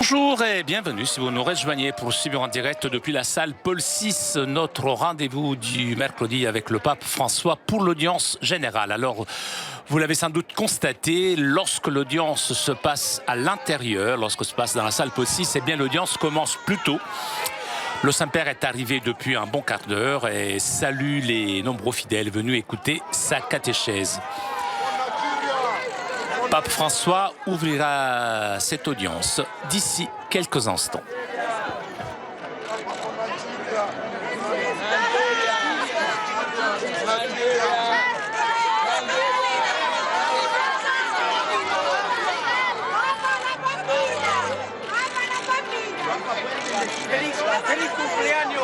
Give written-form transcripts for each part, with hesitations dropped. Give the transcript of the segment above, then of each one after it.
Bonjour et bienvenue si vous nous rejoignez pour suivre en direct depuis la salle Paul VI, notre rendez-vous du mercredi avec le pape François pour l'audience générale. Alors, vous l'avez sans doute constaté, lorsque l'audience se passe à l'intérieur, lorsque se passe dans la salle Paul VI, eh bien l'audience commence plus tôt. Le Saint-Père est arrivé depuis un bon quart d'heure et salue les nombreux fidèles venus écouter sa catéchèse. Pape François ouvrira cette audience d'ici quelques instants. ¡Feliz cumpleaños!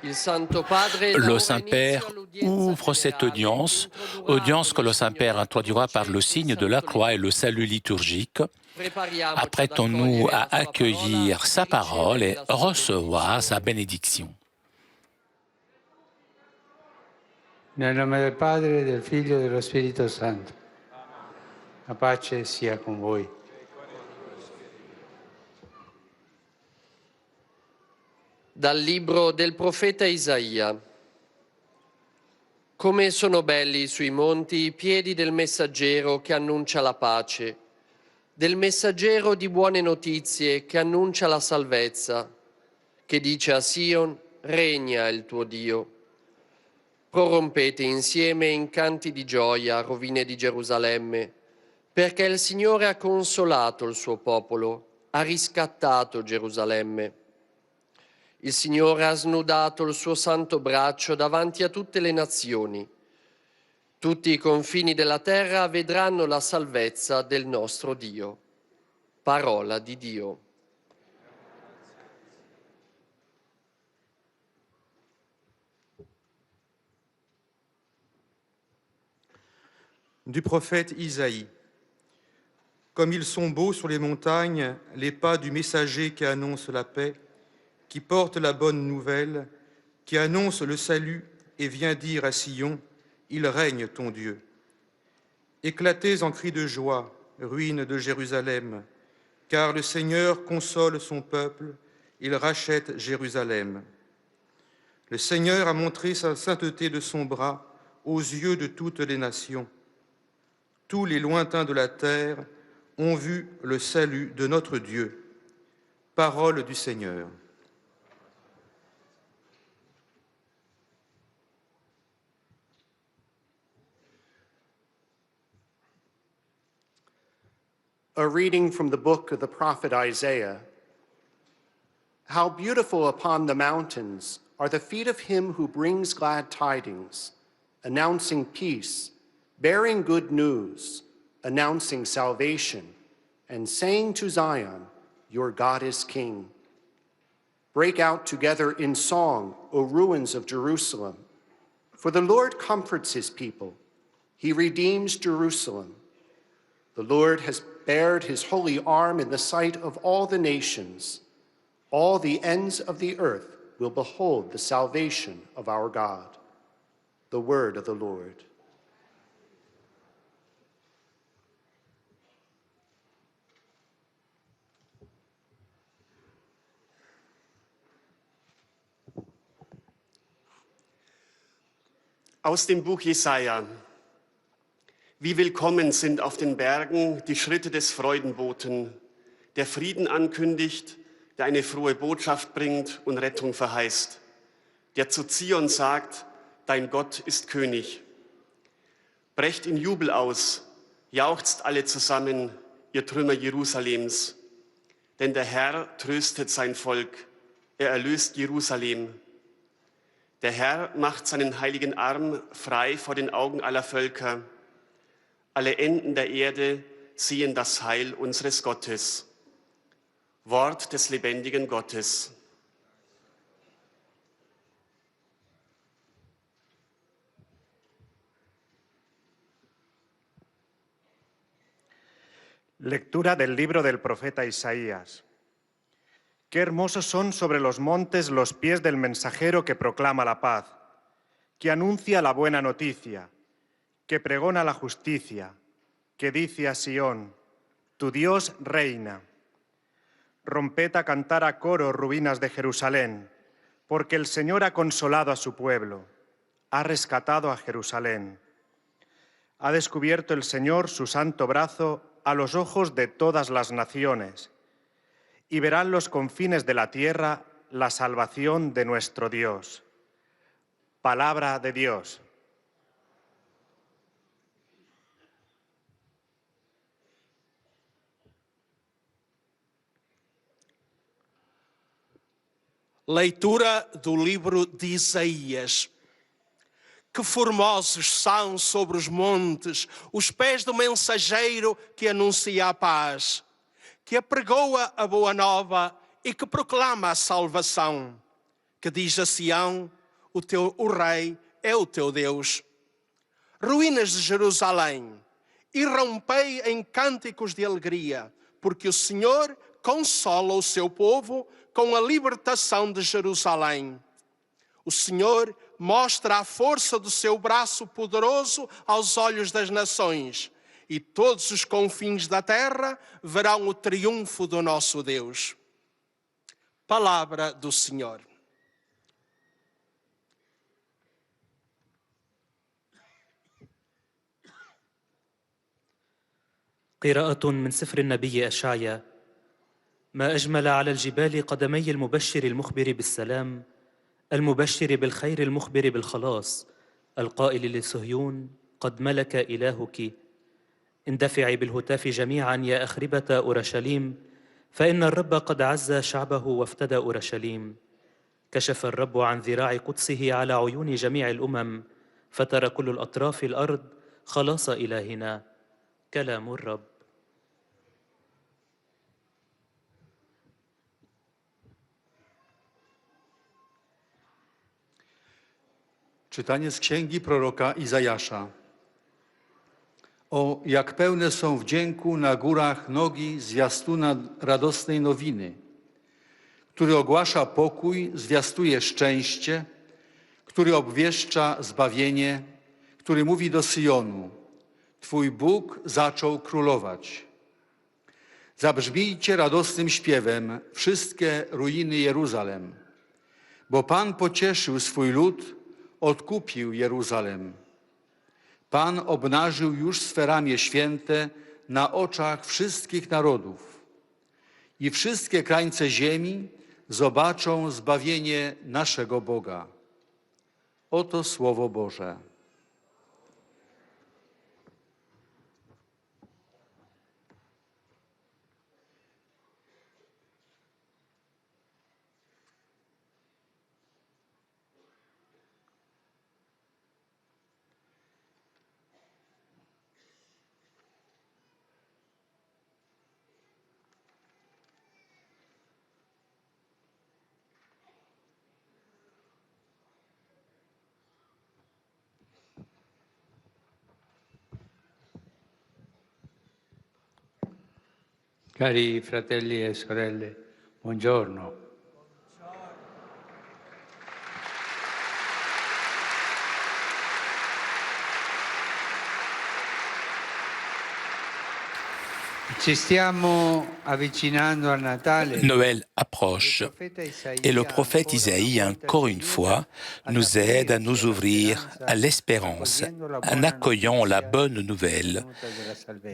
Le Saint-Père ouvre cette audience que le Saint-Père introduira par le signe de la croix et le salut liturgique. Apprêtons-nous à accueillir sa parole et recevoir sa bénédiction. Nel nome del Padre, del Figlio e dello Spirito Santo. La pace sia con voi. Dal libro del profeta Isaia. Come sono belli sui monti i piedi del messaggero che annuncia la pace, del messaggero di buone notizie che annuncia la salvezza, che dice a Sion, regna il tuo Dio. Prorompete insieme in canti di gioia, rovine di Gerusalemme, perché il Signore ha consolato il suo popolo, ha riscattato Gerusalemme. Il Signore ha snudato il suo santo braccio davanti a tutte le nazioni. Tutti i confini della terra vedranno la salvezza del nostro Dio. Parola di Dio. Du prophète Isaïe. Comme ils sont beaux sur les montagnes, les pas du messager qui annonce la paix, qui porte la bonne nouvelle, qui annonce le salut et vient dire à Sion, il règne ton Dieu. Éclatez en cris de joie, ruines de Jérusalem, car le Seigneur console son peuple, il rachète Jérusalem. Le Seigneur a montré sa sainteté de son bras aux yeux de toutes les nations. Tous les lointains de la terre ont vu le salut de notre Dieu. Parole du Seigneur. A reading from the book of the prophet Isaiah. How beautiful upon the mountains are the feet of him who brings glad tidings, announcing peace, bearing good news, announcing salvation, and saying to Zion, your God is King. Break out together in song, O ruins of Jerusalem. For the Lord comforts his people. He redeems Jerusalem. The Lord has bared his holy arm in the sight of all the nations. All the ends of the earth will behold the salvation of our God. The word of the Lord. Aus dem Buch Jesaja. Wie willkommen sind auf den Bergen die Schritte des Freudenboten, der Frieden ankündigt, der eine frohe Botschaft bringt und Rettung verheißt, der zu Zion sagt, dein Gott ist König. Brecht in Jubel aus, jauchzt alle zusammen, ihr Trümmer Jerusalems, denn der Herr tröstet sein Volk, er erlöst Jerusalem. Der Herr macht seinen heiligen Arm frei vor den Augen aller Völker. Alle Enden der Erde sehen das Heil unseres Gottes. Wort des lebendigen Gottes. Lectura del libro del profeta Isaías. Qué hermosos son sobre los montes los pies del mensajero que proclama la paz, que anuncia la buena noticia, que pregona la justicia, que dice a Sión, tu Dios reina. Romped a cantar a coro, ruinas de Jerusalén, porque el Señor ha consolado a su pueblo, ha rescatado a Jerusalén. Ha descubierto el Señor su santo brazo a los ojos de todas las naciones, y verán los confines de la tierra la salvación de nuestro Dios. Palabra de Dios. Leitura do livro de Isaías. Que formosos são sobre os montes os pés do mensageiro que anuncia a paz, que apregoa a boa nova e que proclama a salvação, que diz a Sião, o Rei é o teu Deus. Ruínas de Jerusalém, irrompei em cânticos de alegria, porque o Senhor consola o seu povo com a libertação de Jerusalém. O Senhor mostra a força do seu braço poderoso aos olhos das nações, e todos os confins da terra verão o triunfo do nosso Deus. Palavra do Senhor. قراءة من سفر النبي أشعيا. ما أجمل على الجبال قدمي المبشر المخبر بالسلام، المبشر بالخير المخبر بالخلاص، القائل لصهيون قد ملك إلهك. اندفعي بالهتاف جميعا يا أخربة أورشليم، فإن الرب قد عز شعبه وافتدى أورشليم. كشف الرب عن ذراع قدسه على عيون جميع الأمم، فترى كل الأطراف الأرض خلاص إلهنا. كلام الرب. Czytanie z księgi proroka Izajasza. O, jak pełne są wdzięku na górach nogi zwiastuna radosnej nowiny, który ogłasza pokój, zwiastuje szczęście, który obwieszcza zbawienie, który mówi do Syjonu: Twój Bóg zaczął królować. Zabrzmijcie radosnym śpiewem wszystkie ruiny Jeruzalem, bo Pan pocieszył swój lud, odkupił Jeruzalem. Pan obnażył już swe ramię święte na oczach wszystkich narodów i wszystkie krańce ziemi zobaczą zbawienie naszego Boga. Oto Słowo Boże. Cari fratelli e sorelle, buongiorno. Ci stiamo avvicinando al Natale. Noël approche et le prophète Isaïe, encore une fois, nous aide à nous ouvrir à l'espérance en accueillant la bonne nouvelle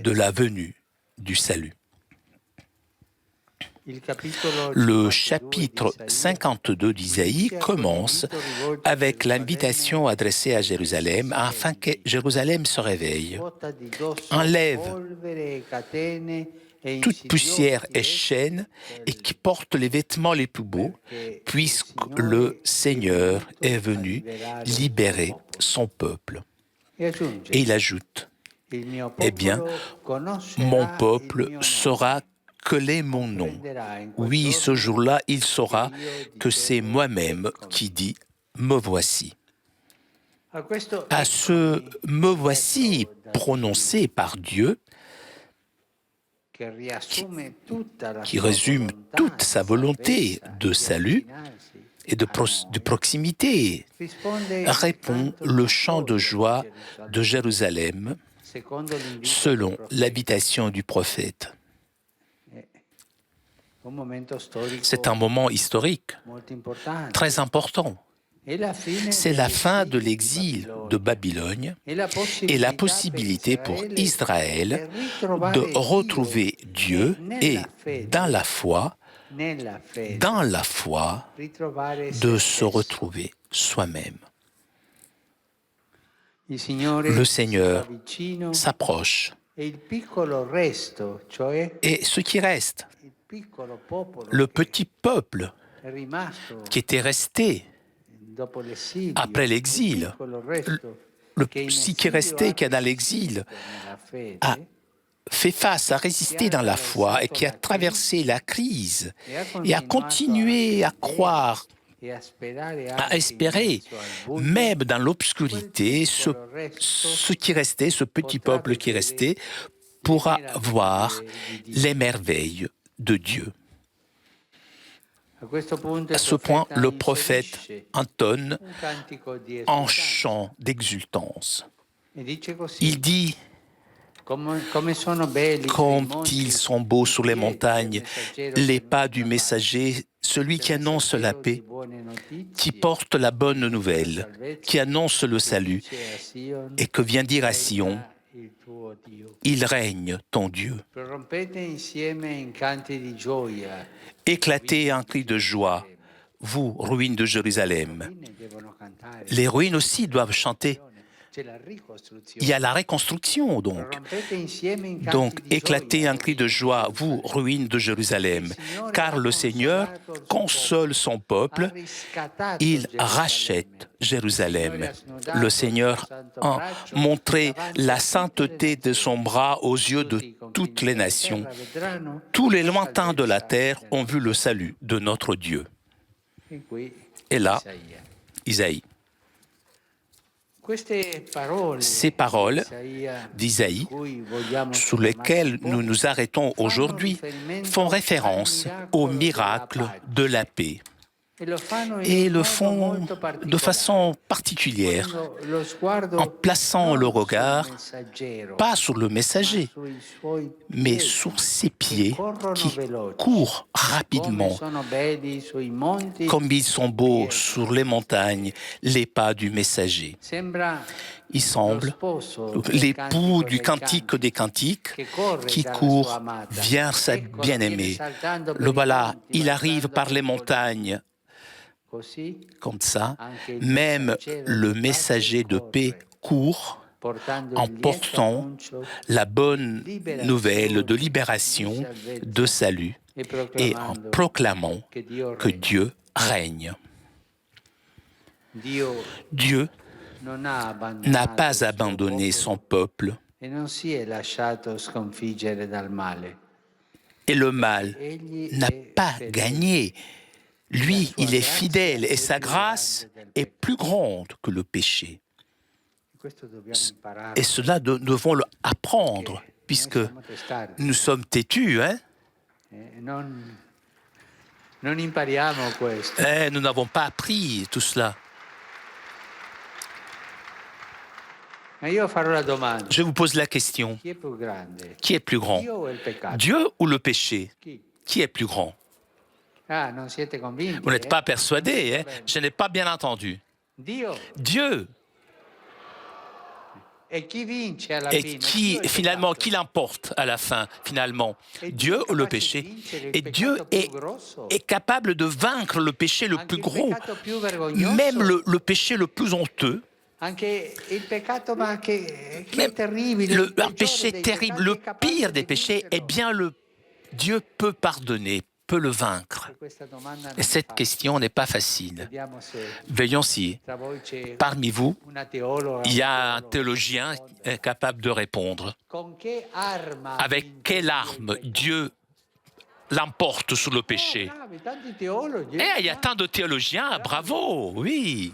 de la venue du salut. Le chapitre 52 d'Isaïe commence avec l'invitation adressée à Jérusalem afin que Jérusalem se réveille. Enlève toute poussière et chaîne et qui porte les vêtements les plus beaux, puisque le Seigneur est venu libérer son peuple. Et il ajoute, eh bien, mon peuple saura quel est mon nom. Oui, ce jour-là, il saura que c'est moi-même qui dis « me voici ». À ce « me voici » prononcé par Dieu, qui résume toute sa volonté de salut et de proximité, répond le chant de joie de Jérusalem selon l'habitation du prophète. C'est un moment historique très important. C'est la fin de l'exil de Babylone et la possibilité pour Israël de retrouver Dieu et, dans la foi, de se retrouver soi-même. Le Seigneur s'approche et ce qui reste, le petit peuple qui était resté après l'exil, ce qui est resté, qui est dans l'exil, a fait face, a résisté dans la foi et qui a traversé la crise et a continué à croire, à espérer, même dans l'obscurité, ce qui restait, ce petit peuple qui restait, pourra voir les merveilles de Dieu. À ce point, le prophète entonne un chant d'exultance. Il dit « Comme ils sont beaux sur les montagnes, les pas du messager, celui qui annonce la paix, qui porte la bonne nouvelle, qui annonce le salut, et que vient dire à Sion, il règne ton Dieu. Éclatez un cri de joie, vous, ruines de Jérusalem. Les ruines aussi doivent chanter. Il y a la reconstruction, donc. Donc, éclatez un cri de joie, vous, ruines de Jérusalem, car le Seigneur console son peuple, il rachète Jérusalem. Le Seigneur a montré la sainteté de son bras aux yeux de toutes les nations. Tous les lointains de la terre ont vu le salut de notre Dieu. Et là, Isaïe. Ces paroles d'Isaïe, sur lesquelles nous nous arrêtons aujourd'hui, font référence au miracle de la paix. Et le font de façon particulière, en plaçant le regard, pas sur le messager, mais sur ses pieds qui courent rapidement, comme ils sont beaux sur les montagnes, les pas du messager. Il semble l'époux du cantique des cantiques qui court vers sa bien-aimée. Le voilà, il arrive par les montagnes. Comme ça, même le messager de paix court en portant la bonne nouvelle de libération, de salut, et en proclamant que Dieu règne. Dieu n'a pas abandonné son peuple et le mal n'a pas gagné. Lui, il est fidèle et sa grâce est plus grande que le péché. Et cela, nous devons l'apprendre, puisque nous sommes têtus, hein? Non impariamo questo. Nous n'avons pas appris tout cela. Ma io farò la domanda. Je vous pose la question. Chi è più grande? Qui est plus grand? Dio o il peccato? Dieu ou le péché? Chi? Qui est plus grand? Ah, non siete convinti? Vous n'êtes pas persuadé, hein? Je n'ai pas bien entendu. Dio. Dieu. E chi vince alla Et fine? qui, Dio o il finalement, peccato? qui l'emporte à la fin, finalement? E Dieu Dio è ou le capace di péché? vincere il Et Dieu peccato più est grosso? capable de vaincre le péché le Anche plus il gros, peccato più vergognoso? même le péché le plus honteux. Anche il peccato, ma che è Même terribile. un péché terrible, le pire des péchés, eh bien, Dieu peut pardonner, peut le vaincre. Et cette question n'est pas facile. Veillons si, parmi vous, il y a un théologien capable de répondre. Avec quelle arme Dieu l'emporte sur le péché? Eh, il y a tant de théologiens, bravo, oui.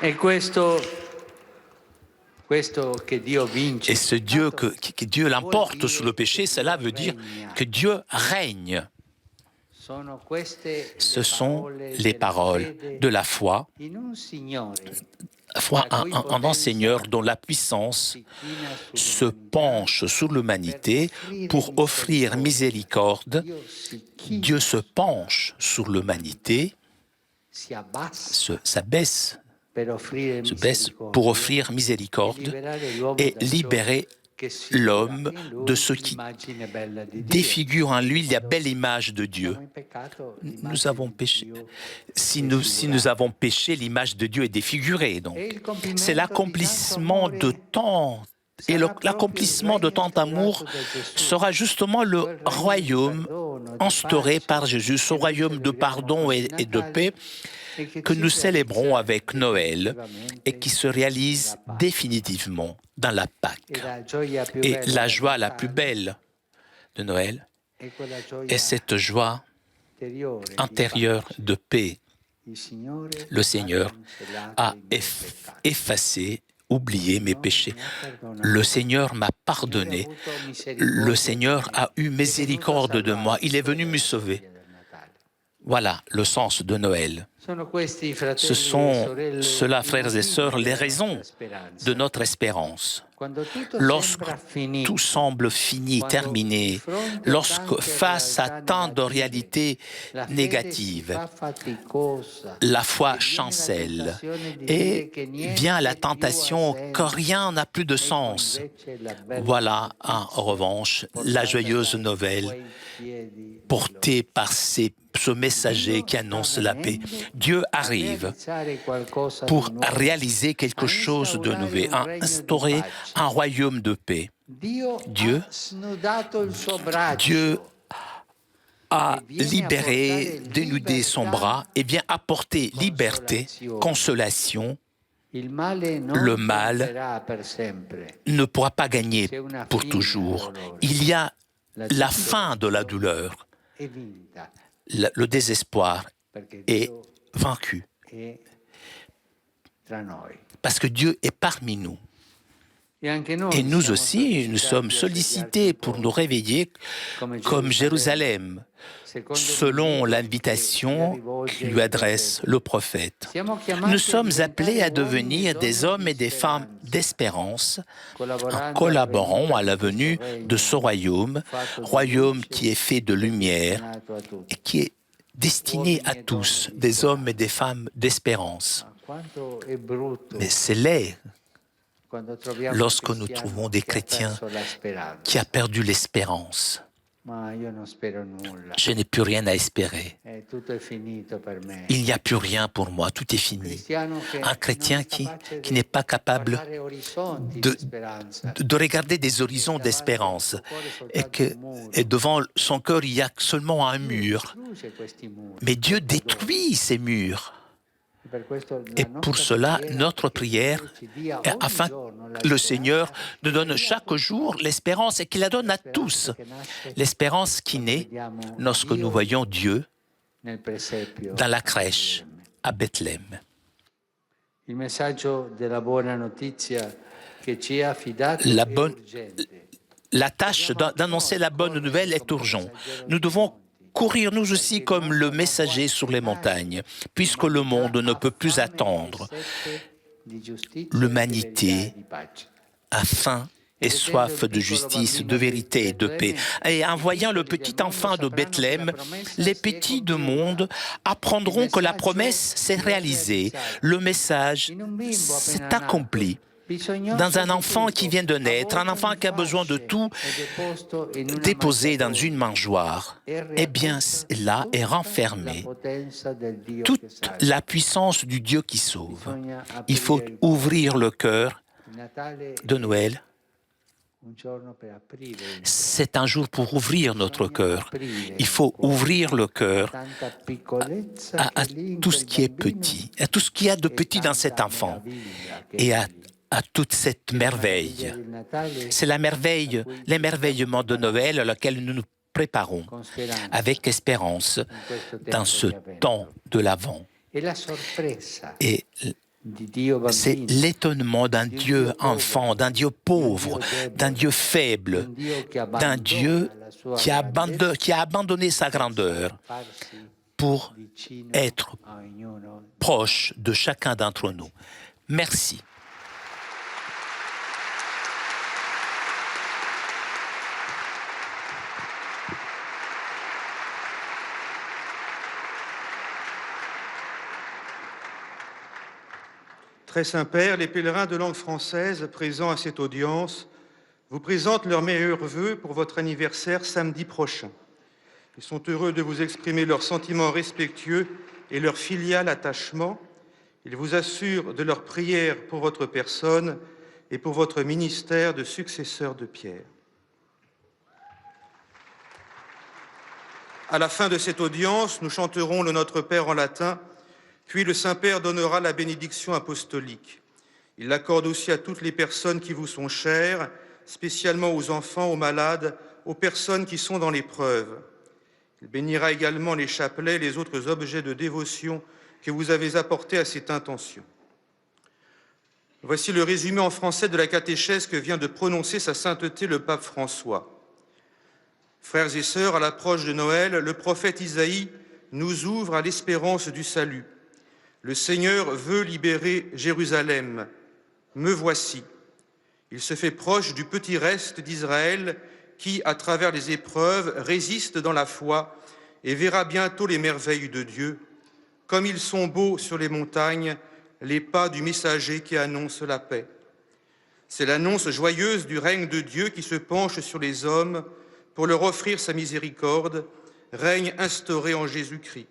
E questo che Dio vince. Et ce Dieu que Dieu l'emporte sur le péché, cela veut dire que Dieu règne. Ce sont les paroles de la foi en un Seigneur dont la puissance se penche sur l'humanité pour offrir miséricorde. Dieu se penche sur l'humanité, s'abaisse pour offrir miséricorde et libérer l'homme de ce qui défigure en lui la belle image de Dieu. Nous avons péché. Si nous avons péché, l'image de Dieu est défigurée. Donc, c'est l'accomplissement de tant. Et l'accomplissement de tant amour sera justement le royaume instauré par Jésus, ce royaume de pardon et de paix que nous célébrons avec Noël et qui se réalise définitivement dans la Pâque. Et la joie la plus belle de Noël est cette joie intérieure de paix. Le Seigneur a effacé, oublié mes péchés. Le Seigneur m'a pardonné. Le Seigneur a eu miséricorde de moi. Il est venu me sauver. Voilà le sens de Noël. Ce sont cela, frères et sœurs, les raisons de notre espérance. Lorsque tout semble fini, terminé, lorsque face à tant de réalités négatives, la foi chancelle et vient la tentation que rien n'a plus de sens. Voilà, en revanche, la joyeuse nouvelle portée par ce messager qui annonce la paix. Dieu arrive pour réaliser quelque chose de nouveau, instaurer un royaume de paix. Dieu a libéré, dénudé son bras et vient apporter liberté, consolation. Le mal ne pourra pas gagner pour toujours. Il y a la fin de la douleur. Le désespoir est vaincu. Parce que Dieu est parmi nous. Et nous aussi, nous sommes sollicités pour nous réveiller comme Jérusalem, selon l'invitation que lui adresse le prophète. Nous sommes appelés à devenir des hommes et des femmes d'espérance en collaborant à la venue de ce royaume, royaume qui est fait de lumière et qui est destiné à tous, des hommes et des femmes d'espérance. Mais c'est laid lorsque nous trouvons des chrétiens qui ont perdu l'espérance. Je n'ai plus rien à espérer. Il n'y a plus rien pour moi, tout est fini. Un chrétien qui n'est pas capable de regarder des horizons d'espérance et devant son cœur, il y a seulement un mur. Mais Dieu détruit ces murs. Et pour cela, notre prière est afin que le Seigneur nous donne chaque jour l'espérance et qu'il la donne à tous. L'espérance qui naît lorsque nous voyons Dieu dans la crèche à Bethléem. Il messaggio della buona notizia che ci è affidato La, è bonne, urgente. la tâche d'annoncer la bonne nouvelle est urgente. Nous devons courir nous aussi comme le messager sur les montagnes, puisque le monde ne peut plus attendre. L'humanité a faim et soif de justice, de vérité et de paix. Et en voyant le petit enfant de Bethléem, les petits du monde apprendront que la promesse s'est réalisée, le message s'est accompli. Dans un enfant qui vient de naître, un enfant qui a besoin de tout déposé dans une mangeoire, eh bien là est renfermée toute la puissance du Dieu qui sauve. Il faut ouvrir le cœur de Noël. C'est un jour pour ouvrir notre cœur. Il faut ouvrir le cœur à tout ce qui est petit, à tout ce qu'il y a de petit dans cet enfant et à toute cette merveille. C'est la merveille, l'émerveillement de Noël à laquelle nous nous préparons avec espérance dans ce temps de l'Avent. Et c'est l'étonnement d'un Dieu enfant, d'un Dieu pauvre, d'un Dieu faible, d'un Dieu qui a abandonné sa grandeur pour être proche de chacun d'entre nous. Merci. Très Saint-Père, les pèlerins de langue française présents à cette audience vous présentent leurs meilleurs vœux pour votre anniversaire samedi prochain. Ils sont heureux de vous exprimer leurs sentiments respectueux et leur filial attachement. Ils vous assurent de leur prière pour votre personne et pour votre ministère de successeur de Pierre. À la fin de cette audience, nous chanterons le Notre Père en latin, puis le Saint-Père donnera la bénédiction apostolique. Il l'accorde aussi à toutes les personnes qui vous sont chères, spécialement aux enfants, aux malades, aux personnes qui sont dans l'épreuve. Il bénira également les chapelets et les autres objets de dévotion que vous avez apportés à cette intention. Voici le résumé en français de la catéchèse que vient de prononcer sa sainteté le pape François. Frères et sœurs, à l'approche de Noël, le prophète Isaïe nous ouvre à l'espérance du salut. Le Seigneur veut libérer Jérusalem. Me voici. Il se fait proche du petit reste d'Israël qui, à travers les épreuves, résiste dans la foi et verra bientôt les merveilles de Dieu. Comme ils sont beaux sur les montagnes, les pas du messager qui annonce la paix. C'est l'annonce joyeuse du règne de Dieu qui se penche sur les hommes pour leur offrir sa miséricorde, règne instauré en Jésus-Christ.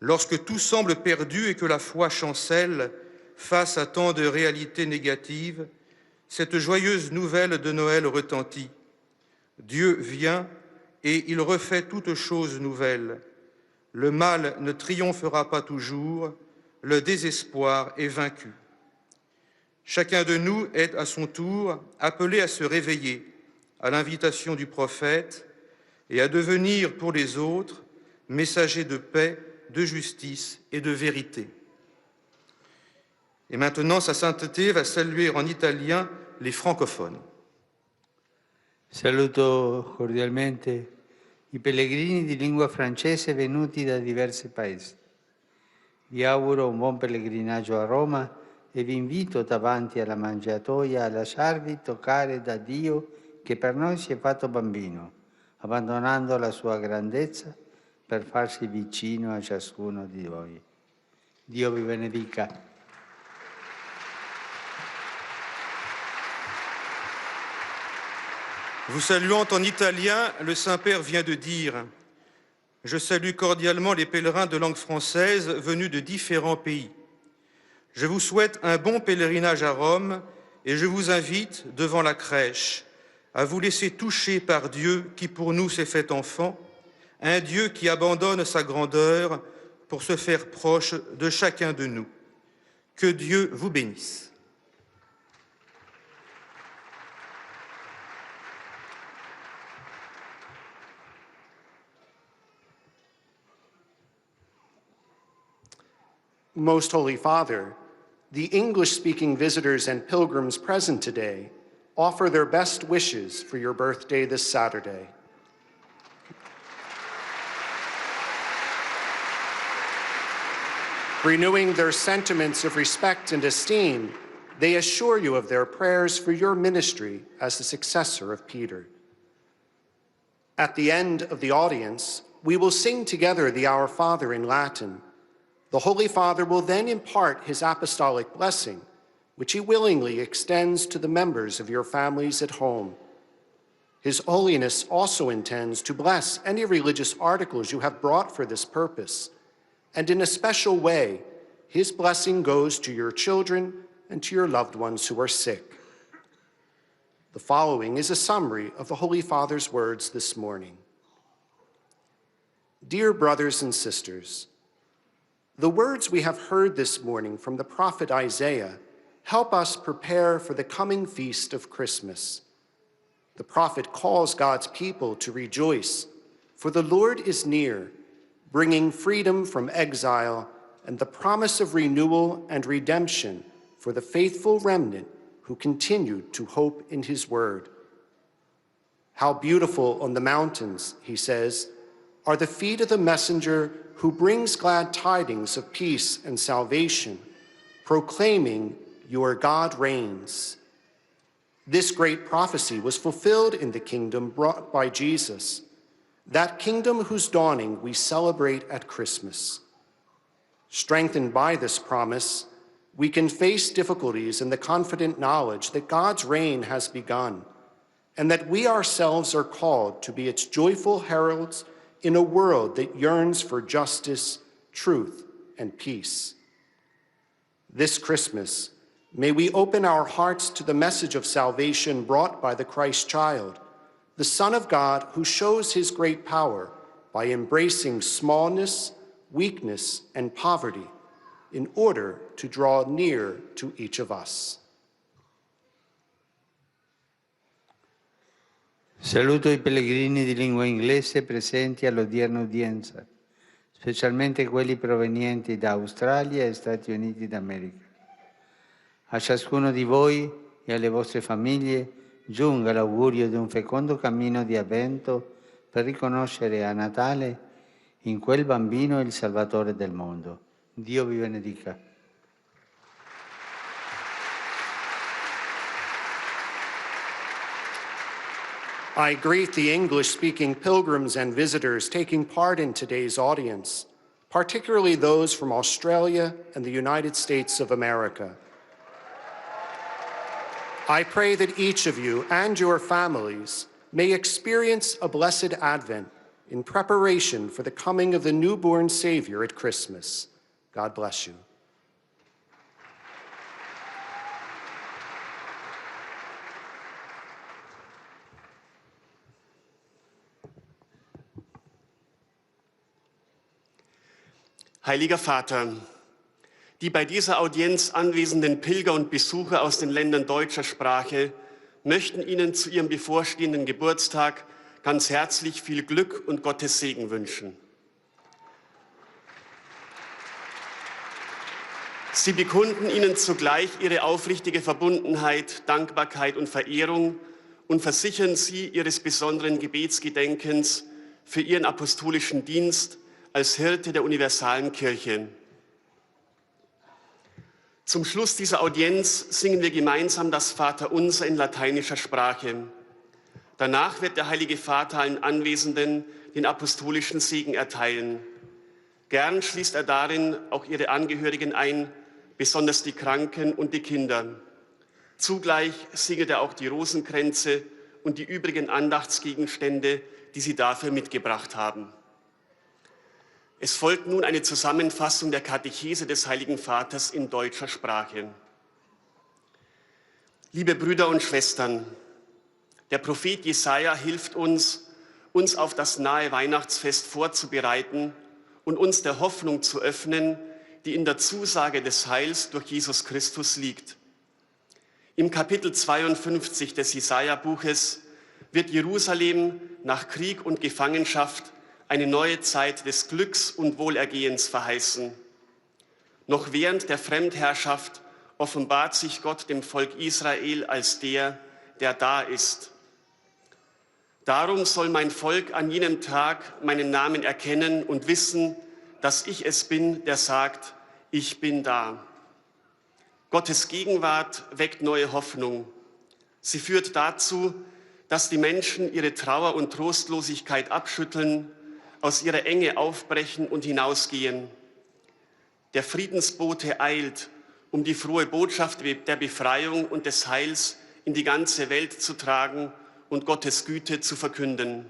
Lorsque tout semble perdu et que la foi chancelle face à tant de réalités négatives, cette joyeuse nouvelle de Noël retentit. Dieu vient et il refait toutes choses nouvelles. Le mal ne triomphera pas toujours, le désespoir est vaincu. Chacun de nous est à son tour appelé à se réveiller à l'invitation du prophète et à devenir pour les autres messager de paix, de justice et de vérité. Et maintenant, sa sainteté va saluer en italien les francophones. Saluto cordialmente i pellegrini di lingua francese venuti da diversi paesi. Vi auguro un buon pellegrinaggio a Roma e vi invito davanti alla mangiatoia a lasciarvi toccare da Dio che per noi si è fatto bambino, abbandonando la sua grandezza per farsi vicino a ciascuno di voi. Dio vi benedica. Vous saluant en italien, le Saint-Père vient de dire « Je salue cordialement les pèlerins de langue française venus de différents pays. Je vous souhaite un bon pèlerinage à Rome et je vous invite, devant la crèche, à vous laisser toucher par Dieu qui pour nous s'est fait enfant, un Dieu qui abandonne sa grandeur pour se faire proche de chacun de nous. Que Dieu vous bénisse. » Most Holy Father, the English-speaking visitors and pilgrims present today offer their best wishes for your birthday this Saturday. Renewing their sentiments of respect and esteem, they assure you of their prayers for your ministry as the successor of Peter. At the end of the audience, we will sing together the Our Father in Latin. The Holy Father will then impart his apostolic blessing, which he willingly extends to the members of your families at home. His Holiness also intends to bless any religious articles you have brought for this purpose, and in a special way, his blessing goes to your children and to your loved ones who are sick. The following is a summary of the Holy Father's words this morning. Dear brothers and sisters, the words we have heard this morning from the prophet Isaiah help us prepare for the coming feast of Christmas. The prophet calls God's people to rejoice, for the Lord is near, bringing freedom from exile and the promise of renewal and redemption for the faithful remnant who continued to hope in his word. How beautiful on the mountains, he says, are the feet of the messenger who brings glad tidings of peace and salvation, proclaiming your God reigns. This great prophecy was fulfilled in the kingdom brought by Jesus, that kingdom whose dawning we celebrate at Christmas. Strengthened by this promise, we can face difficulties in the confident knowledge that God's reign has begun, and that we ourselves are called to be its joyful heralds in a world that yearns for justice, truth, and peace. This Christmas, may we open our hearts to the message of salvation brought by the Christ child, the Son of God who shows his great power by embracing smallness, weakness, and poverty in order to draw near to each of us. Saluto i pellegrini di lingua inglese presenti all'odierna udienza, specialmente quelli provenienti da Australia e Stati Uniti d'America. A ciascuno di voi e alle vostre famiglie giunga l'augurio di un fecondo cammino di avvento per riconoscere a Natale in quel bambino il Salvatore del mondo. Dio vi benedica. I greet the English-speaking pilgrims and visitors taking part in today's audience, particularly those from Australia and the United States of America. I pray that each of you and your families may experience a blessed Advent in preparation for the coming of the newborn Savior at Christmas. God bless you. Heiliger Vater, die bei dieser Audienz anwesenden Pilger und Besucher aus den Ländern deutscher Sprache möchten Ihnen zu Ihrem bevorstehenden Geburtstag ganz herzlich viel Glück und Gottes Segen wünschen. Sie bekunden Ihnen zugleich Ihre aufrichtige Verbundenheit, Dankbarkeit und Verehrung und versichern Sie Ihres besonderen Gebetsgedenkens für Ihren apostolischen Dienst als Hirte der universalen Kirche. Zum Schluss dieser Audienz singen wir gemeinsam das Vaterunser in lateinischer Sprache. Danach wird der Heilige Vater allen Anwesenden den apostolischen Segen erteilen. Gern schließt er darin auch ihre Angehörigen ein, besonders die Kranken und die Kinder. Zugleich segnet er auch die Rosenkränze und die übrigen Andachtsgegenstände, die sie dafür mitgebracht haben. Es folgt nun eine Zusammenfassung der Katechese des Heiligen Vaters in deutscher Sprache. Liebe Brüder und Schwestern, der Prophet Jesaja hilft uns, uns auf das nahe Weihnachtsfest vorzubereiten und uns der Hoffnung zu öffnen, die in der Zusage des Heils durch Jesus Christus liegt. Im Kapitel 52 des Jesaja-Buches wird Jerusalem nach Krieg und Gefangenschaft eine neue Zeit des Glücks und Wohlergehens verheißen. Noch während der Fremdherrschaft offenbart sich Gott dem Volk Israel als der da ist. Darum soll mein Volk an jenem Tag meinen Namen erkennen und wissen, dass ich es bin, der sagt, ich bin da. Gottes Gegenwart weckt neue Hoffnung. Sie führt dazu, dass die Menschen ihre Trauer und Trostlosigkeit abschütteln, aus ihrer Enge aufbrechen und hinausgehen. Der Friedensbote eilt, um die frohe Botschaft der Befreiung und des Heils in die ganze Welt zu tragen und Gottes Güte zu verkünden.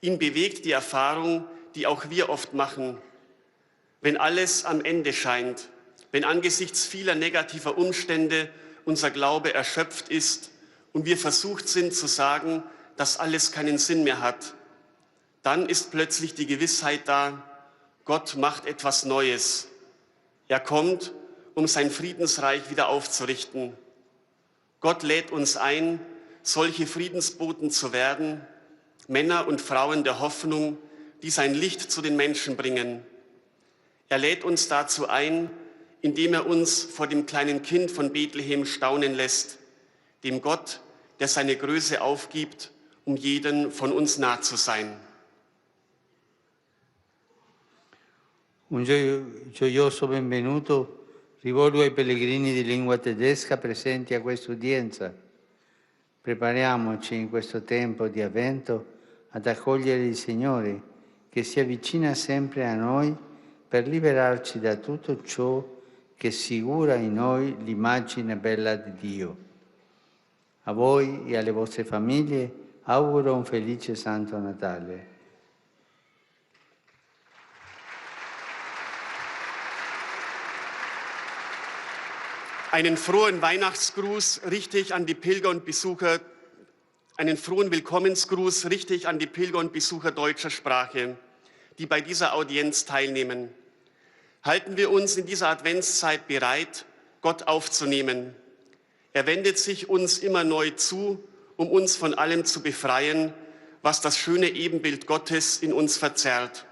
Ihn bewegt die Erfahrung, die auch wir oft machen. Wenn alles am Ende scheint, wenn angesichts vieler negativer Umstände unser Glaube erschöpft ist und wir versucht sind zu sagen, dass alles keinen Sinn mehr hat, dann ist plötzlich die Gewissheit da, Gott macht etwas Neues. Er kommt, um sein Friedensreich wieder aufzurichten. Gott lädt uns ein, solche Friedensboten zu werden, Männer und Frauen der Hoffnung, die sein Licht zu den Menschen bringen. Er lädt uns dazu ein, indem er uns vor dem kleinen Kind von Bethlehem staunen lässt, dem Gott, der seine Größe aufgibt, um jeden von uns nah zu sein. Un gioioso benvenuto rivolgo ai pellegrini di lingua tedesca presenti a questa udienza. Prepariamoci in questo tempo di avvento ad accogliere il Signore che si avvicina sempre a noi per liberarci da tutto ciò che sfigura in noi l'immagine bella di Dio. A voi e alle vostre famiglie auguro un felice Santo Natale. Einen frohen Weihnachtsgruß richte ich an die Pilger und Besucher, einen frohen Willkommensgruß richte ich an die Pilger und Besucher deutscher Sprache, die bei dieser Audienz teilnehmen. Halten wir uns in dieser Adventszeit bereit, Gott aufzunehmen. Er wendet sich uns immer neu zu, um uns von allem zu befreien, was das schöne Ebenbild Gottes in uns verzerrt.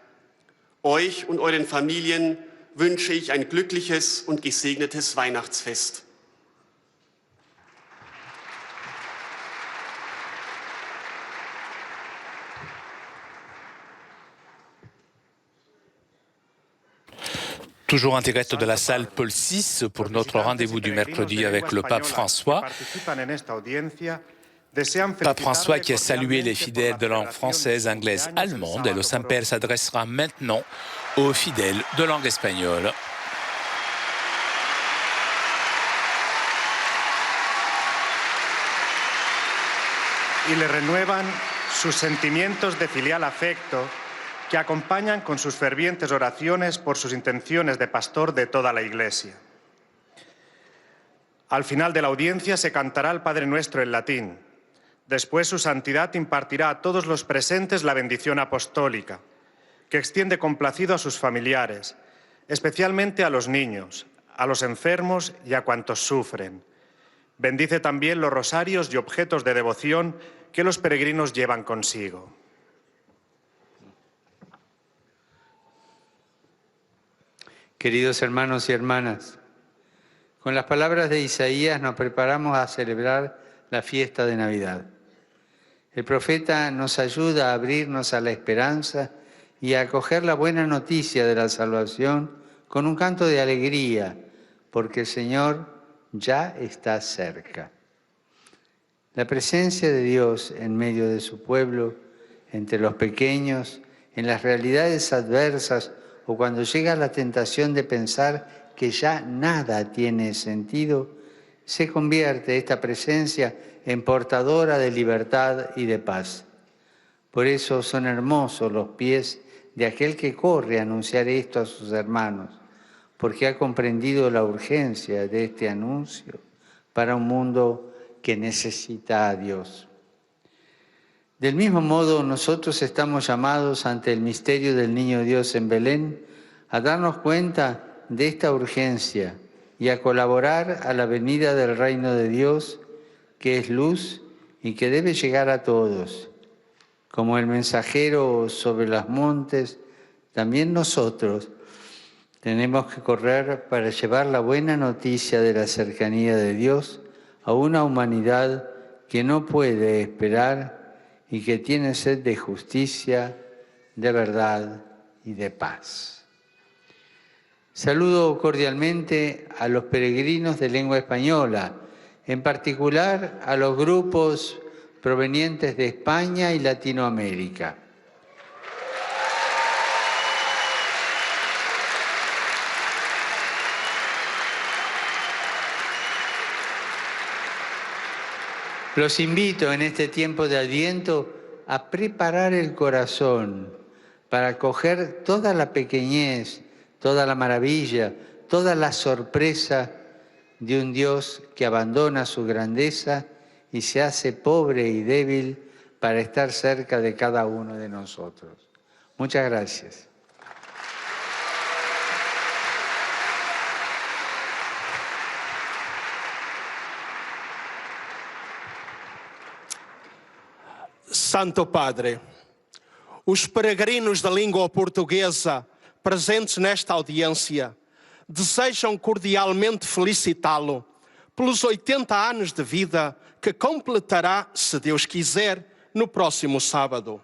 Euch und euren Familien wünsche ich ein glückliches und gesegnetes Weihnachtsfest. Toujours en direct de la salle Paul VI pour notre rendez-vous du mercredi avec le pape François. Pape François qui a salué les fidèles de langue française, anglaise, allemande, et le Saint-Père s'adressera maintenant aux fidèles de langue espagnole. Y le renuevan sus sentimientos de filial afecto que acompañan con sus fervientes oraciones por sus intenciones de pastor de toda la Iglesia. Al final de la audiencia se cantará el Padre Nuestro en latín. Después su santidad impartirá a todos los presentes la bendición apostólica, que extiende complacido a sus familiares, especialmente a los niños, a los enfermos y a cuantos sufren. Bendice también los rosarios y objetos de devoción que los peregrinos llevan consigo. Queridos hermanos y hermanas, con las palabras de Isaías nos preparamos a celebrar la fiesta de Navidad. El profeta nos ayuda a abrirnos a la esperanza y a acoger la buena noticia de la salvación con un canto de alegría, porque el Señor ya está cerca. La presencia de Dios en medio de su pueblo, entre los pequeños, en las realidades adversas o cuando llega la tentación de pensar que ya nada tiene sentido, se convierte esta presencia en portadora de libertad y de paz. Por eso son hermosos los pies de aquel que corre a anunciar esto a sus hermanos, porque ha comprendido la urgencia de este anuncio para un mundo que necesita a Dios. Del mismo modo, nosotros estamos llamados ante el misterio del Niño Dios en Belén a darnos cuenta de esta urgencia y a colaborar a la venida del reino de Dios, que es luz y que debe llegar a todos. Como el mensajero sobre los montes, también nosotros Tenemos que correr para llevar la buena noticia de la cercanía de Dios a una humanidad que no puede esperar y que tiene sed de justicia, de verdad y de paz. Saludo cordialmente a los peregrinos de lengua española, en particular a los grupos provenientes de España y Latinoamérica. Los invito en este tiempo de Adviento a preparar el corazón para acoger toda la pequeñez, toda la maravilla, toda la sorpresa de un Dios que abandona su grandeza y se hace pobre y débil para estar cerca de cada uno de nosotros. Muchas gracias. Santo Padre, os peregrinos da língua portuguesa presentes nesta audiência desejam cordialmente felicitá-lo pelos 80 anos de vida que completará, se Deus quiser, no próximo sábado.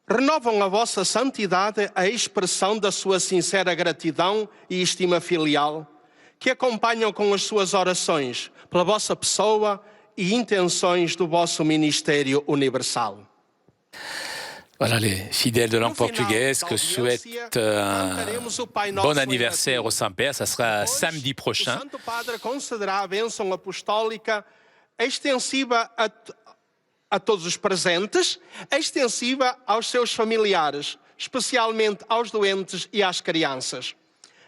Renovam a vossa santidade a expressão da sua sincera gratidão e estima filial, que acompanham com as suas orações pela vossa pessoa e intenções do vosso ministério universal. Voilà les fidèles de langue portugaise que souhaitent un bon anniversaire au Saint-Père. Ça sera samedi O prochain. Santo Padre concederá a bênção apostólica extensiva a todos os presentes, extensiva aos seus familiares, especialmente aos doentes e às crianças.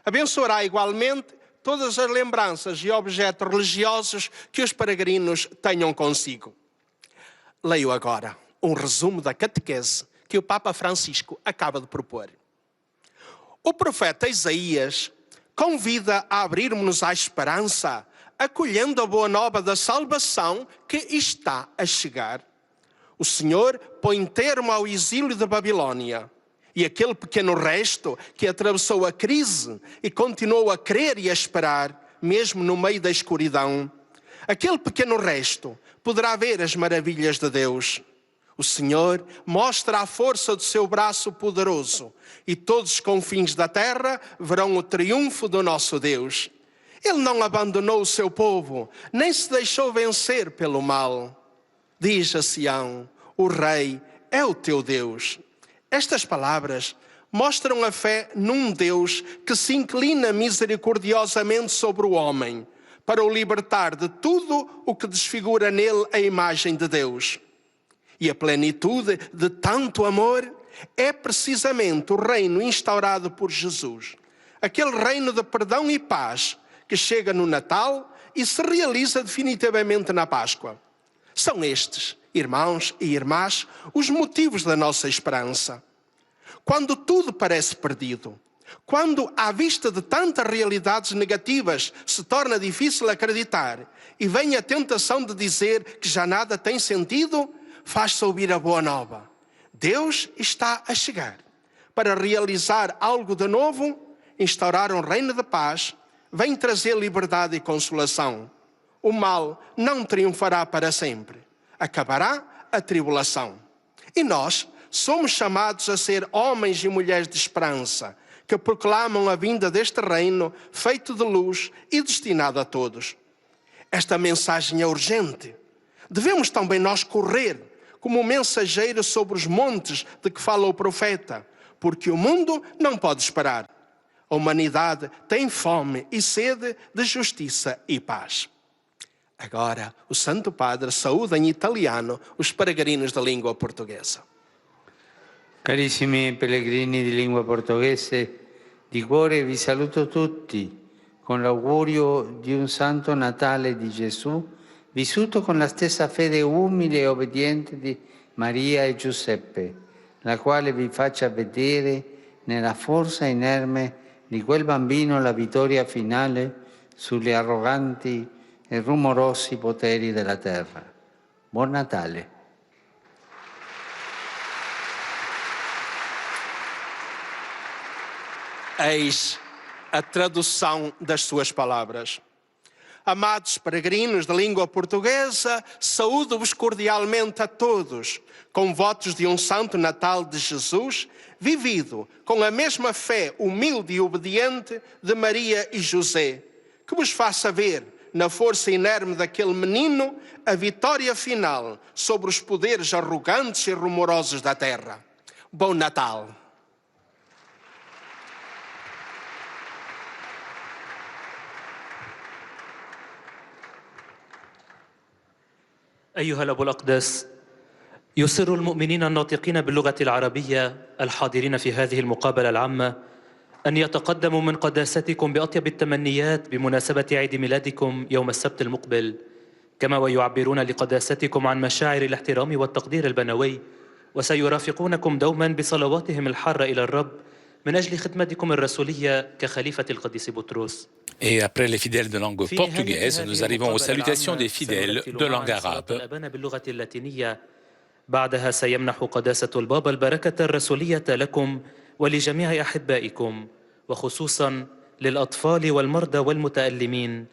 Abençoará igualmente todas as lembranças e objetos religiosos que os peregrinos tenham consigo. Leio agora um resumo da catequese que o Papa Francisco acaba de propor. O profeta Isaías convida a abrirmos-nos à esperança, acolhendo a boa nova da salvação que está a chegar. O Senhor põe termo ao exílio da Babilônia. E aquele pequeno resto que atravessou a crise e continuou a crer e a esperar, mesmo no meio da escuridão, aquele pequeno resto poderá ver as maravilhas de Deus. O Senhor mostra a força do seu braço poderoso e todos os confins da terra verão o triunfo do nosso Deus. Ele não abandonou o seu povo, nem se deixou vencer pelo mal. Diz a Sião: o Rei é o teu Deus. Estas palavras mostram a fé num Deus que se inclina misericordiosamente sobre o homem para o libertar de tudo o que desfigura nele a imagem de Deus. E a plenitude de tanto amor é precisamente o reino instaurado por Jesus. Aquele reino de perdão e paz que chega no Natal e se realiza definitivamente na Páscoa. São estes, irmãos e irmãs, os motivos da nossa esperança. Quando tudo parece perdido, quando à vista de tantas realidades negativas se torna difícil acreditar e vem a tentação de dizer que já nada tem sentido, faz-se ouvir a boa nova. Deus está a chegar para realizar algo de novo, instaurar um reino de paz, vem trazer liberdade e consolação. O mal não triunfará para sempre. Acabará a tribulação. E nós somos chamados a ser homens e mulheres de esperança, que proclamam a vinda deste reino feito de luz e destinado a todos. Esta mensagem é urgente. Devemos também nós correr como mensageiro sobre os montes de que fala o profeta, porque o mundo não pode esperar. A humanidade tem fome e sede de justiça e paz. Agora, o Santo Padre saúda em italiano os peregrinos da língua portuguesa. Carissimi pellegrini di lingua portoghese, di cuore vi saluto tutti con l'augurio di un santo Natale di Gesù, vissuto con la stessa fede umile e obbediente di Maria e Giuseppe, la quale vi faccia vedere nella forza inerme di quel bambino la vittoria finale sugli arroganti e rumorosi poteri della terra. Buon Natale! Eis a tradução das suas palavras. Amados peregrinos de língua portuguesa, saúdo-vos cordialmente a todos, com votos de um Santo Natal de Jesus, vivido com a mesma fé humilde e obediente de Maria e José, que vos faça ver, na força inerme daquele menino, a vitória final sobre os poderes arrogantes e rumorosos da terra. Bom Natal! أيها الأب الأقدس، يسر المؤمنين الناطقين باللغة العربية الحاضرين في هذه المقابلة العامة أن يتقدموا من قداستكم بأطيب التمنيات بمناسبة عيد ميلادكم يوم السبت المقبل، كما ويعبرون لقداستكم عن مشاعر الاحترام والتقدير البنوي، وسيرافقونكم دوما بصلواتهم الحارة إلى الرب من أجل خدمتكم الرسولية كخليفة القديس بطرس. Et après les fidèles de langue portugaise, nous arrivons aux salutations des fidèles de langue arabe. باللغة اللاتينية. بعدها سيمنح قداسة البابا البركة الرسولية لكم ولجميع أحبائكم، وخصوصا للأطفال والمرضى والمتألمين،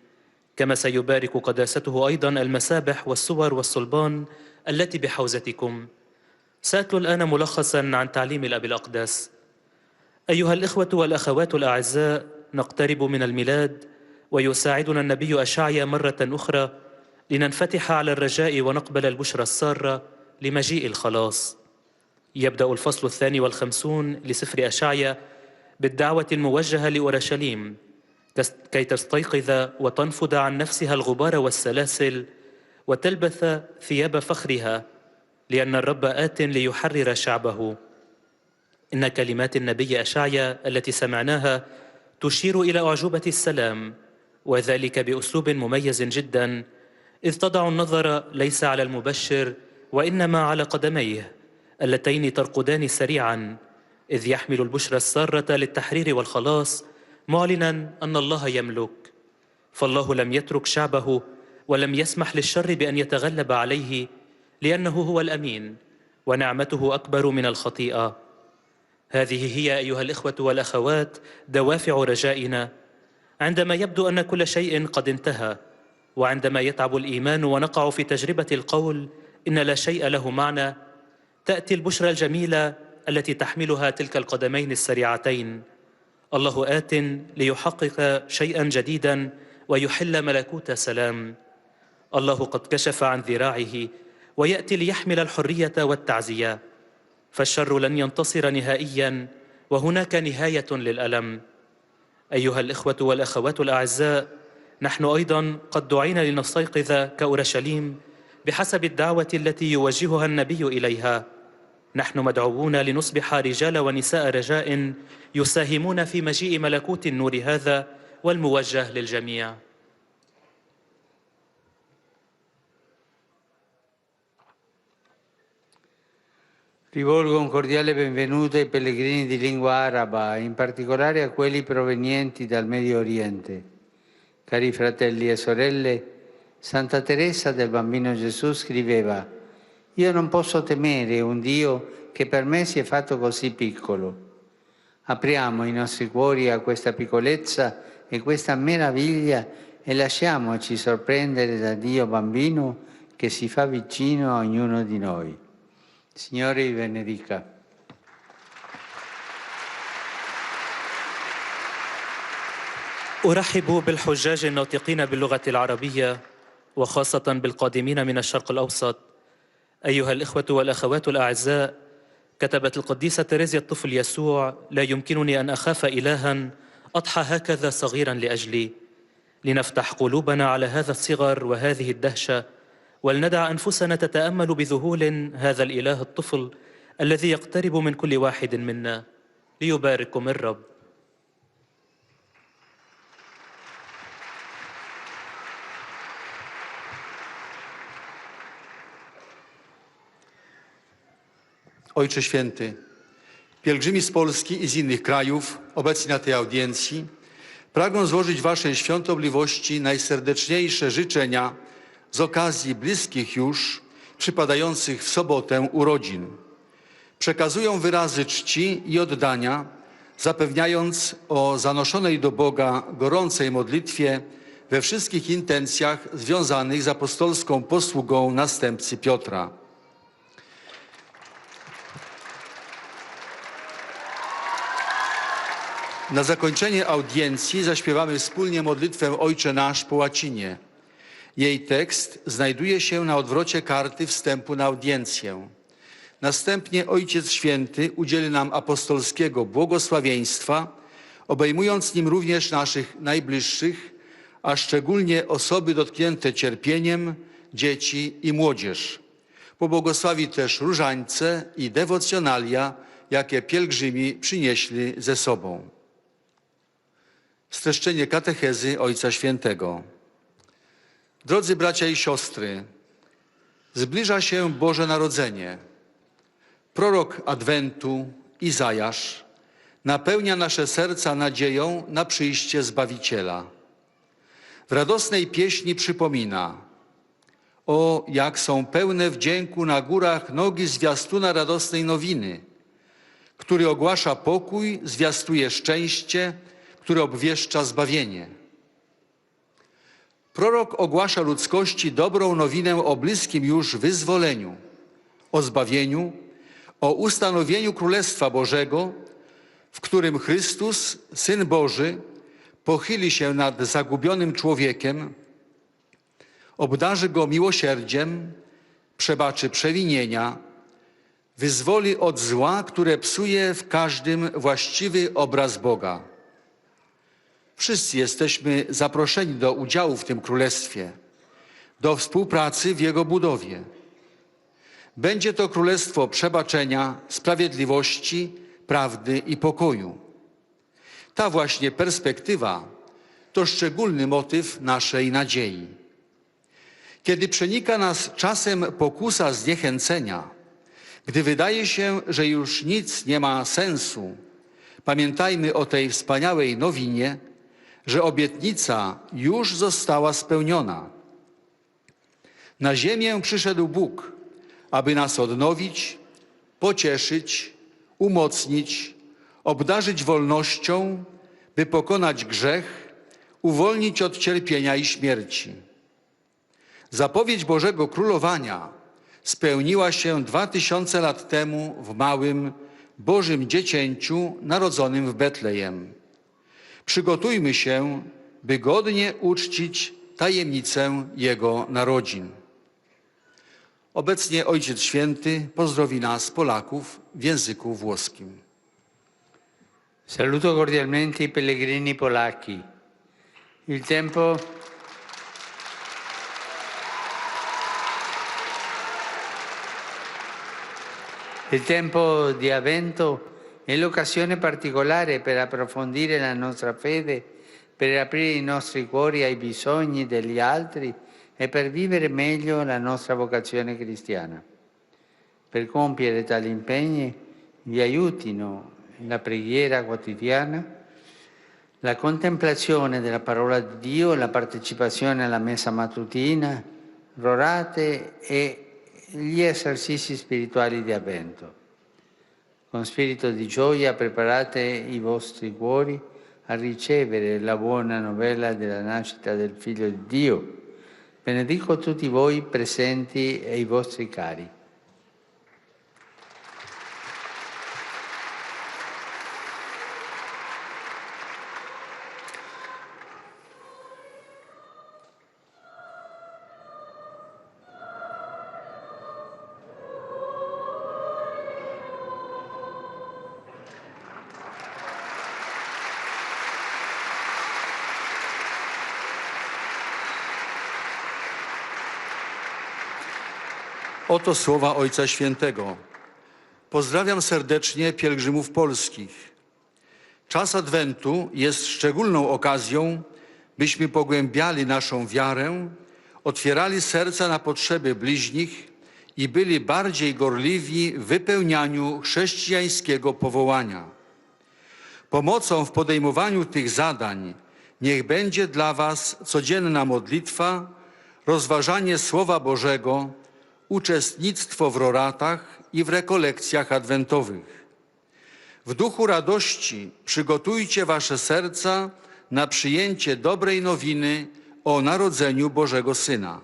كما سيبارك قداسته أيضا المسابح والصور والصلبان التي بحوزتكم. سأتلو الآن ملخصا عن تعليم الأب الأقدس. أيها الإخوة والأخوات الأعزاء، نقترب من الميلاد، ويساعدنا النبي أشعيا مرة أخرى لننفتح على الرجاء ونقبل البشرى السارة لمجيء الخلاص. يبدأ الفصل 52 لسفر أشعيا بالدعوة الموجهة لأورشليم كي تستيقظ وتنفض عن نفسها الغبار والسلاسل وتلبث ثياب فخرها، لأن الرب آت ليحرر شعبه. إن كلمات النبي أشعيا التي سمعناها تشير إلى أعجوبة السلام، وذلك بأسلوب مميز جدا، إذ تضع النظر ليس على المبشر وإنما على قدميه اللتين ترقدان سريعا، إذ يحمل البشرى السارة للتحرير والخلاص، معلنا أن الله يملك. فالله لم يترك شعبه ولم يسمح للشر بأن يتغلب عليه، لأنه هو الأمين ونعمته أكبر من الخطيئة. هذه هي أيها الإخوة والأخوات دوافع رجائنا عندما يبدو أن كل شيء قد انتهى، وعندما يتعب الإيمان ونقع في تجربة القول إن لا شيء له معنى، تأتي البشرى الجميلة التي تحملها تلك القدمين السريعتين. الله آت ليحقق شيئا جديدا ويحل ملكوت سلام. الله قد كشف عن ذراعه ويأتي ليحمل الحرية والتعزية، فالشر لن ينتصر نهائيا، وهناك نهاية للألم. أيها الإخوة والأخوات الأعزاء، نحن أيضا قد دعينا لنستيقظ كأورشليم بحسب الدعوة التي يوجهها النبي إليها. نحن مدعوون لنصبح رجال ونساء رجاء يساهمون في مجيء ملكوت النور هذا والموجه للجميع. Rivolgo un cordiale benvenuto ai pellegrini di lingua araba, in particolare a quelli provenienti dal Medio Oriente. Cari fratelli e sorelle, Santa Teresa del Bambino Gesù scriveva: «Io non posso temere un Dio che per me si è fatto così piccolo». Apriamo i nostri cuori a questa piccolezza e questa meraviglia e lasciamoci sorprendere da Dio bambino che si fa vicino a ognuno di noi. Signore vi benedica. أرحب بالحجاج الناطقين باللغة العربية، وخاصة بالقادمين من الشرق الأوسط. أيها الإخوة والأخوات الأعزاء، كتبت القديسة تريزيا الطفل يسوع: لا يمكنني أن أخاف إلها أضحى هكذا صغيرا لأجلي. لنفتح قلوبنا على هذا الصغر وهذه الدهشة، ولندع أنفسنا تتأمل بذهول هذا الإله الطفل الذي يقترب من كل واحد منا. ليبارككم الرب. Ojcze Święty, pielgrzymi z Polski i z innych krajów obecni na tej audiencji pragną złożyć Waszej świątobliwości najserdeczniejsze życzenia z okazji bliskich już, przypadających w sobotę urodzin. Przekazują wyrazy czci i oddania zapewniając o zanoszonej do Boga gorącej modlitwie we wszystkich intencjach związanych z apostolską posługą następcy Piotra. Na zakończenie audiencji zaśpiewamy wspólnie modlitwę Ojcze Nasz po łacinie. Jej tekst znajduje się na odwrocie karty wstępu na audiencję. Następnie Ojciec Święty udzieli nam apostolskiego błogosławieństwa, obejmując nim również naszych najbliższych, a szczególnie osoby dotknięte cierpieniem, dzieci i młodzież. Pobłogosławi też różańce i dewocjonalia, jakie pielgrzymi przynieśli ze sobą. Streszczenie katechezy Ojca Świętego. Drodzy bracia i siostry, zbliża się Boże Narodzenie. Prorok Adwentu, Izajasz, napełnia nasze serca nadzieją na przyjście Zbawiciela. W radosnej pieśni przypomina: o, jak są pełne wdzięku na górach nogi zwiastuna radosnej nowiny, który ogłasza pokój, zwiastuje szczęście, który obwieszcza zbawienie. Prorok ogłasza ludzkości dobrą nowinę o bliskim już wyzwoleniu, o zbawieniu, o ustanowieniu Królestwa Bożego, w którym Chrystus, Syn Boży, pochyli się nad zagubionym człowiekiem, obdarzy go miłosierdziem, przebaczy przewinienia, wyzwoli od zła, które psuje w każdym właściwy obraz Boga. Wszyscy jesteśmy zaproszeni do udziału w tym Królestwie, do współpracy w Jego budowie. Będzie to Królestwo przebaczenia, sprawiedliwości, prawdy i pokoju. Ta właśnie perspektywa to szczególny motyw naszej nadziei. Kiedy przenika nas czasem pokusa zniechęcenia, gdy wydaje się, że już nic nie ma sensu, pamiętajmy o tej wspaniałej nowinie, że obietnica już została spełniona. Na ziemię przyszedł Bóg, aby nas odnowić, pocieszyć, umocnić, obdarzyć wolnością, by pokonać grzech, uwolnić od cierpienia i śmierci. Zapowiedź Bożego Królowania spełniła się 2000 lat temu w małym, Bożym dziecięciu narodzonym w Betlejem. Przygotujmy się, by godnie uczcić tajemnicę Jego narodzin. Obecnie Ojciec Święty pozdrowi nas, Polaków, w języku włoskim. Saluto cordialmente i pellegrini polacchi. Il tempo di Avvento è l'occasione particolare per approfondire la nostra fede, per aprire i nostri cuori ai bisogni degli altri e per vivere meglio la nostra vocazione cristiana. Per compiere tali impegni vi aiutino la preghiera quotidiana, la contemplazione della parola di Dio, la partecipazione alla messa mattutina, l'orate e gli esercizi spirituali di Avvento. Con spirito di gioia preparate i vostri cuori a ricevere la buona novella della nascita del Figlio di Dio. Benedico tutti voi presenti e i vostri cari. Oto słowa Ojca Świętego. Pozdrawiam serdecznie pielgrzymów polskich. Czas Adwentu jest szczególną okazją, byśmy pogłębiali naszą wiarę, otwierali serca na potrzeby bliźnich i byli bardziej gorliwi w wypełnianiu chrześcijańskiego powołania. Pomocą w podejmowaniu tych zadań niech będzie dla was codzienna modlitwa, rozważanie Słowa Bożego, uczestnictwo w roratach i w rekolekcjach adwentowych. W duchu radości przygotujcie wasze serca na przyjęcie dobrej nowiny o narodzeniu Bożego Syna.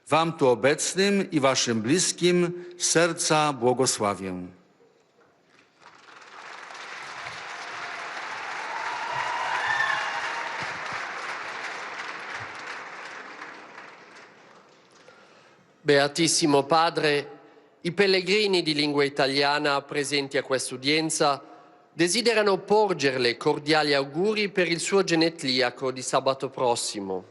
Wam tu obecnym i waszym bliskim z serca błogosławię. Beatissimo Padre, i pellegrini di lingua italiana presenti a quest'udienza desiderano porgerle cordiali auguri per il suo genetliaco di sabato prossimo.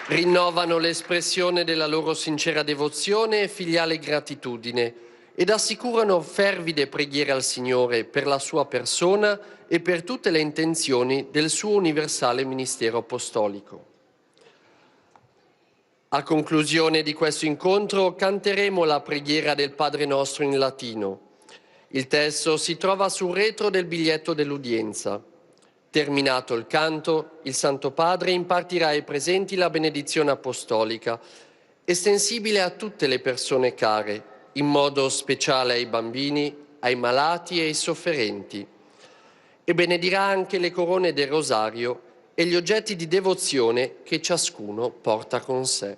Rinnovano l'espressione della loro sincera devozione e filiale gratitudine ed assicurano fervide preghiere al Signore per la sua persona e per tutte le intenzioni del suo universale ministero apostolico. A conclusione di questo incontro canteremo la preghiera del Padre Nostro in latino. Il testo si trova sul retro del biglietto dell'udienza. Terminato il canto, il Santo Padre impartirà ai presenti la benedizione apostolica, estensibile a tutte le persone care, in modo speciale ai bambini, ai malati e ai sofferenti, e benedirà anche le corone del rosario e gli oggetti di devozione che ciascuno porta con sé.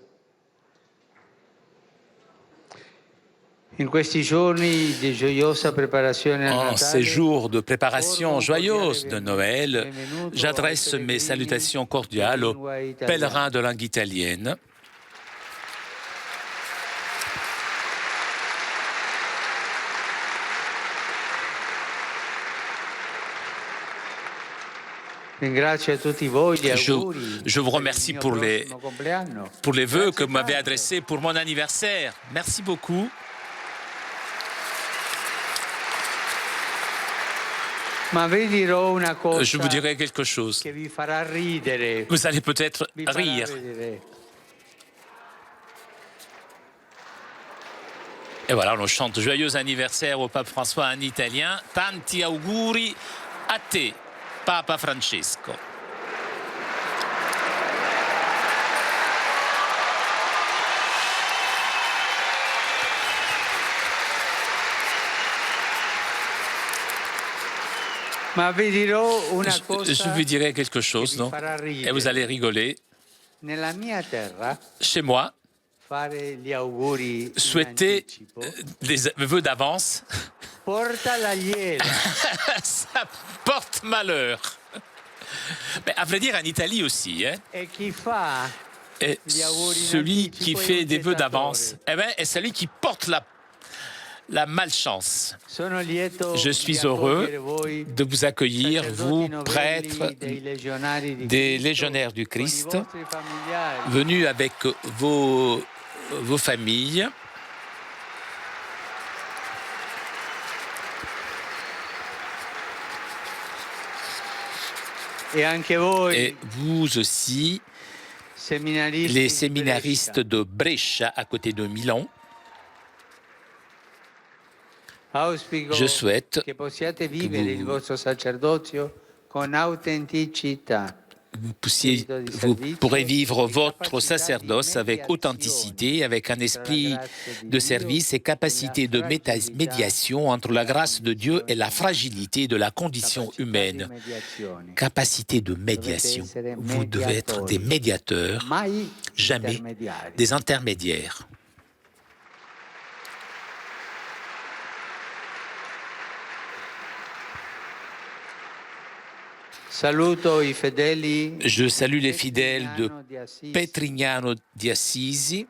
In questi giorni di gioiosa preparazione al En Natale, ces jours de préparation joyeuse de Noël, j'adresse mes salutations cordiales aux pèlerins de langue italienne. ringrazio a tutti voi gli auguri. Je vous remercie pour les vœux que vous m'avez adressés pour mon anniversaire. Merci beaucoup. Ma vi dirò una cosa Je vous dirai quelque chose. che vi farà ridere. Vous allez peut-être Vi farà rire. vedere. Et voilà, on chante joyeux anniversaire au pape François en italien. Tanti auguri a te, Papa Francesco. Ma vi dirò una Je cosa vous dirai quelque chose, che vi non? farà ridere. Et vous allez rigoler. Nella mia terra Chez moi, fare gli auguri in souhaiter anticipo des vœux d'avance, porta la liela. ça porte malheur. Mais à vrai dire, en Italie aussi, hein, E chi fa et gli auguri in celui anticipo qui è fait un des vœux jettatore. d'avance, eh ben, est celui qui porte la malchance. Sono lieto Je di suis heureux accogliere voi, de vous accueillir, vous, sacerdoti novelli prêtres, dei legionari di des Cristo, légionnaires du con i Christ, vostri familiari, venus avec vos familles. e anche voi, Et vous aussi, seminaristi les di séminaristes Brescia. de Brescia, à côté de Milan. Auspico Je souhaite che possiate vivere il vous- vostro sacerdozio con autenticità. vous pourrez vivre votre sacerdoce avec authenticité, avec un esprit de service et capacité de médiation entre la grâce de Dieu et la fragilité de la condition humaine. Capacité de médiation. Vous devez être des médiateurs, Mai jamais intermediari. des intermédiaires. Saluto i fedeli Je salue les fidèles de Petrignano di Assisi Petrignano di Assisi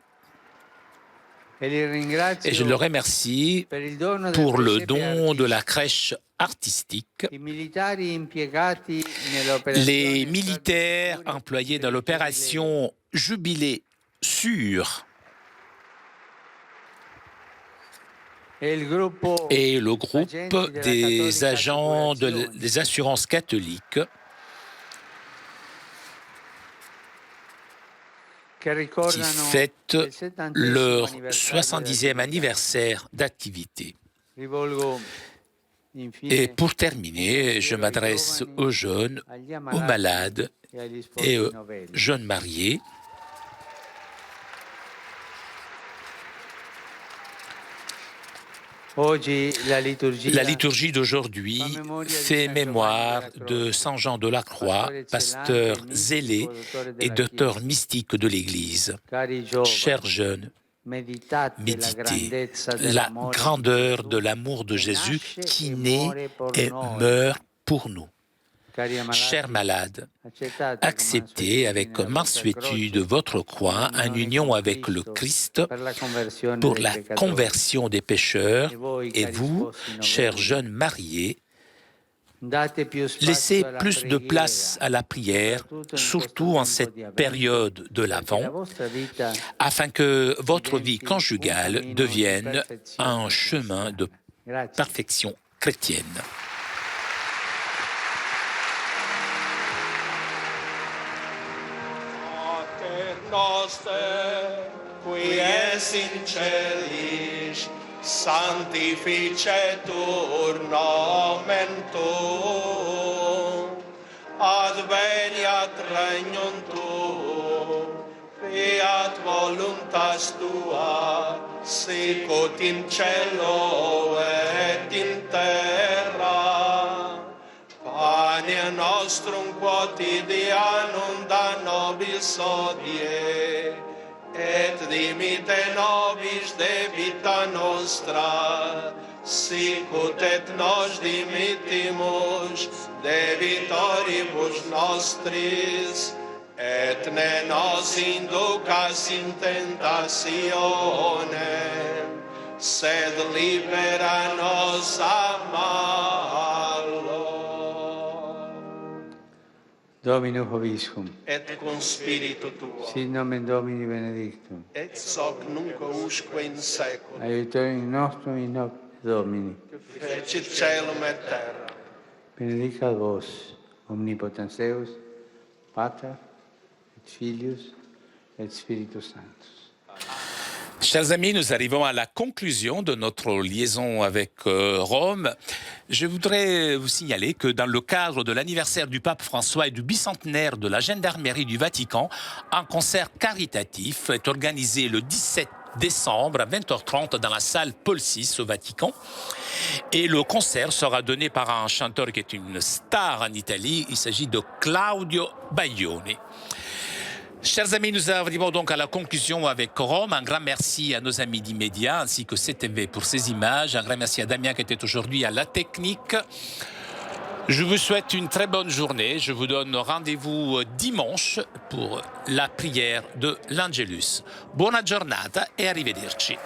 e li ringrazio et je le remercie per il dono del pour le presepe don de la artistico. crèche artistique. I militari impiegati nell'operazione Les militaires Salvaguardia employés dans del l'opération Jubilé sûr e il gruppo et le groupe agenti della des Cattolica agents Assicurazioni des assurances catholiques che qui ricordano fêtent il 70° leur anniversario 70e dell'attività. anniversaire d'activité. Rivolgo Et pour terminer, je m'adresse aux jeunes, aux malades et aux jeunes mariés. La liturgie d'aujourd'hui fait mémoire de Saint Jean de la Croix, pasteur zélé et docteur mystique de l'Église. Chers jeunes, méditez la grandeur de l'amour de Jésus qui naît et meurt pour nous. Chers malades, acceptez avec mansuétude votre croix en union avec le Christ pour la conversion des pécheurs, et vous, chers jeunes mariés, laissez plus de place à la prière, surtout en cette période de l'Avent, afin que votre vie conjugale devienne un chemin de perfection chrétienne. Noster, qui es in celis, sanctificetur nomen tuum, adveniat regnum tuum, fiat voluntas tua, sicut in cielo et in terra. Pane nostrum quotidianum da nobis hodie, et dimite nobis debita nostra, sicut et nos dimittimus debitoribus nostris, et ne nos inducas in tentationem, sed libera nos a malo. Dominus vobiscum. Et cum spiritu tuo. Sit nomen Domini benedictum. Et soc nunc usque in seculum. Aiutorium nostrum in nome Domini. Fecit caelum et terra. Benedicat vos, omnipotens Deus, Pater, et Filius, et Spiritus Sanctus. Chers amis, nous arrivons à la conclusion de notre liaison avec Rome. Je voudrais vous signaler que dans le cadre de l'anniversaire du pape François et du bicentenaire de la Gendarmerie du Vatican, un concert caritatif est organisé le 17 décembre à 20h30 dans la salle Paul VI au Vatican. Et le concert sera donné par un chanteur qui est une star en Italie. Il s'agit de Claudio Baglioni. Chers amis, nous arrivons donc à la conclusion avec Rome. Un grand merci à nos amis d'Immédiat ainsi que CTV pour ces images. Un grand merci à Damien qui était aujourd'hui à la technique. Je vous souhaite une très bonne journée. Je vous donne rendez-vous dimanche pour la prière de l'Angelus. Buona giornata e arrivederci.